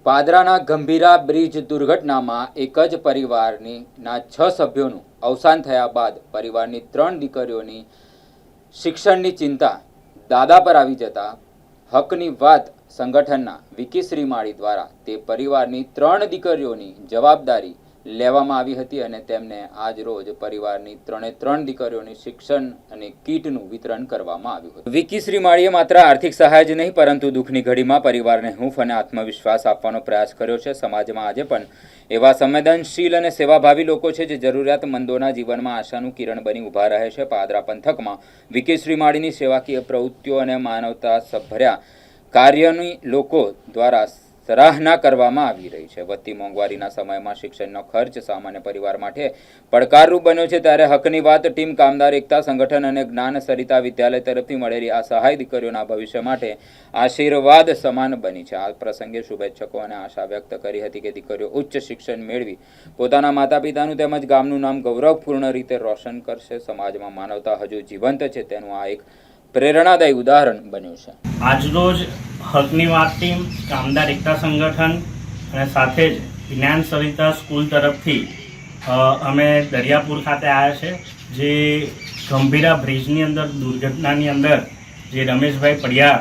પાદરાના Gambhira bridge દુર્ઘટનામાં એક જ પરિવારના 6 સભ્યોનું અવસાન થયા બાદ પરિવારની 3 દીકરીઓની શિક્ષણની ચિંતા દાદા પર આવી જતા હકની વાત સંગઠનના વિકી શ્રીમાળી દ્વારા તે પરિવારની 3 દીકરીઓની જવાબદારી લેવામાં આવી હતી અને તેમને આજ રોજ પરિવારની 3 દીકરીઓની શિક્ષણ અને કીટનું વિતરણ કરવામાં આવ્યું હતું। વિકી શ્રીમાળીએ માત્ર આર્થિક સહાય જ નહીં પરંતુ દુઃખની ઘડીમાં પરિવારને હૂંફ અને આત્મવિશ્વાસ આપવાનો પ્રયાસ કર્યો છે। સમાજમાં આજે પણ એવા સંવેદનશીલ અને સેવાભાવી લોકો છે જે જરૂરિયાતમંદોના જીવનમાં આશાનું કિરણ બની ઊભા રહે છે। પાદરા પંથકમાં વિકી શ્રીમાળીની સેવાકીય પ્રવૃત્તિઓ અને માનવતા ભર્યા કાર્યની લોકો દ્વારા સરાહના કરવામાં આવી રહી છે। વધતી મોંઘવારીના સમયમાં શિક્ષણનો ખર્ચ સામાન્ય પરિવાર માટે પડકારરૂપ બન્યો છે ત્યારે હકની વાત ટીમ કામદાર એકતા સંગઠન અને જ્ઞાન સરિતા વિદ્યાલય તરફથી મળેલી આ સહાય દીકરીઓના ભવિષ્ય માટે આશીર્વાદ સમાન બની છે। આ પ્રસંગે શુભેચ્છકો અને આશા વ્યક્ત કરી હતી કે દીકરીઓ ઉચ્ચ શિક્ષણ મેળવી પોતાના માતા પિતાનું તેમજ ગામનું નામ ગૌરવપૂર્ણ રીતે રોશન કરશે। સમાજમાં માનવતા હજુ જીવંત છે તેનું આ એક પ્રેરણાદાયી ઉદાહરણ બન્યું છે। આજરોજ હકની વાત ટીમ કામદાર એકતા સંગઠન અને સાથે જ જ્ઞાન સરિતા સ્કૂલ તરફથી અમે દરિયાપુર ખાતે આવ્યા છે। જે ગંભીરા બ્રિજની અંદર દુર્ઘટનાની અંદર જે રમેશભાઈ પડ્યા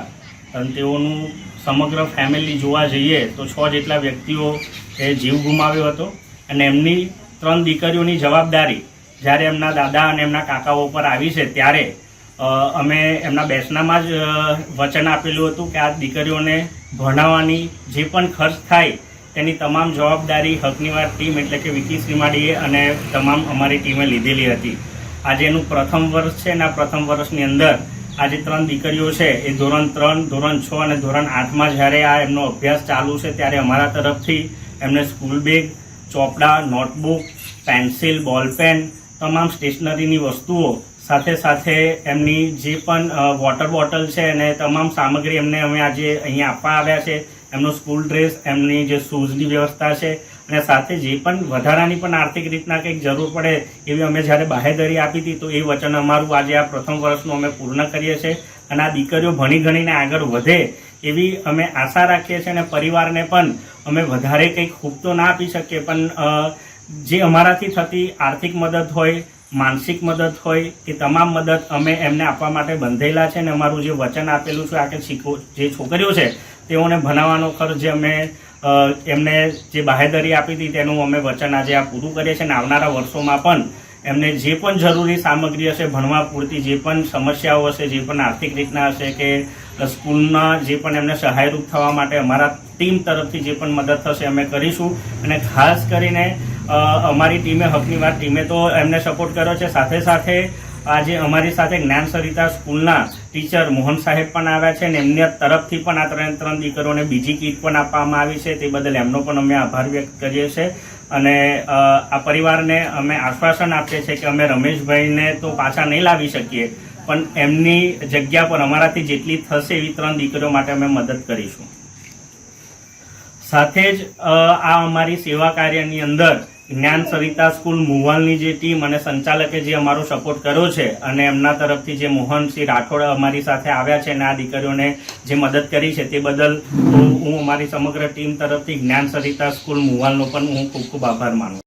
અને તેઓનું સમગ્ર ફેમિલી જોવા જઈએ તો 6 જેટલા વ્યક્તિઓ એ જીવ ગુમાવ્યો હતો અને એમની 3 દીકરીઓની જવાબદારી જ્યારે એમના દાદા અને એમના કાકાઓ પર આવી છે ત્યારે અમે એમના બેસનામાં જ વચન આપેલું હતું કે આ દીકરીઓને ભણાવવાની જે પણ ખર્ચ થાય તેની તમામ જવાબદારી હકની વાત ટીમ એટલે કે વિકી શ્રીમાળીએ અને તમામ અમારી ટીમે લીધેલી હતી। આજે એનું પ્રથમ વર્ષ છે અને આ પ્રથમ વર્ષની અંદર આજે 3 દીકરીઓ છે એ ધોરણ 3, ધોરણ 6 અને ધોરણ 8માં જ્યારે આ એમનો અભ્યાસ ચાલુ છે ત્યારે અમારા તરફથી એમને સ્કૂલ બેગ, ચોપડા, નોટબુક, પેન્સિલ, બોલપેન, તમામ સ્ટેશનરીની વસ્તુઓ સાથે સાથે એમની જે પણ વોટર બોટલ છે અને તમામ સામગ્રી એમને અમે આજે અહીંયા આપવા આવ્યા છે। એમનો સ્કૂલ ડ્રેસ, એમની જે શૂઝની વ્યવસ્થા છે અને સાથે જે પણ વધારાની પણ આર્થિક રીતના કંઈક જરૂર પડે એવી અમે જ્યારે બાહેધરી આપી હતી તો એ વચન અમારું આજે આ પ્રથમ વર્ષનું અમે પૂર્ણ કરીએ છીએ અને આ દીકરીઓ ભણી ગણીને આગળ વધે એવી અમે આશા રાખીએ છીએ અને પરિવારને પણ અમે વધારે કંઈક ખૂબ તો ના આપી શકીએ પણ જે અમારાથી થતી આર્થિક મદદ હોય, માનસિક મદદ હોય એ તમામ મદદ અમે એમને આપવા માટે બંધાયેલા છે અને અમારું જે વચન આપેલું છે આ કે જે છોકરીઓ છે તેઓને ભણાવવાનો ખર્ચ જે અમે એમને જે બાહેધરી આપી હતી તેનું અમે વચન આજે આ પૂરું કરીએ છીએ અને આવનારા વર્ષોમાં પણ એમને જે પણ જરૂરી સામગ્રી હશે ભણવા પૂરતી જે પણ સમસ્યાઓ હશે જે પણ આર્થિક રીતના હશે કે સ્કૂલના જે પણ એમને સહાયરૂપ થવા માટે અમારા ટીમ તરફથી જે પણ મદદ થશે અમે કરીશું। અને ખાસ કરીને અમારી ટીમે હકની વાત ટીમે તો એમને સપોર્ટ કર્યો છે સાથે સાથે આજે અમારી સાથે જ્ઞાન સરિતા સ્કૂલના ટીચર મોહન સાહેબ પણ આવ્યા છે અને એમની તરફથી પણ આ 3 દીકરીઓને બીજી કીટ પણ આપવામાં આવી છે તે બદલ એમનો પણ અમે આભાર વ્યક્ત કરીએ છીએ અને આ પરિવારને અમે આશ્વાસન આપીએ છીએ કે અમે રમેશભાઈને તો પાછા નહીં લાવી શકીએ પણ એમની જગ્યા પર અમારાથી જેટલી થશે એવી 3 દીકરીઓ માટે અમે મદદ કરીશું। સાથે જ આ અમારી સેવા કાર્યની અંદર જ્ઞાન સરિતા સ્કૂલ મુવાલની જે ટીમ અને સંચાલકે જે અમારો સપોર્ટ કર્યો છે અને એમના તરફથી જે મોહનસિંહ રાઠોડ અમારી સાથે આવ્યા છે અને આ દીકરીઓને જે મદદ કરી છે તે બદલ હું અમારી સમગ્ર ટીમ તરફથી જ્ઞાન સરિતા સ્કૂલ મુવાલનો પણ હું ખૂબ ખૂબ આભાર માનું છું।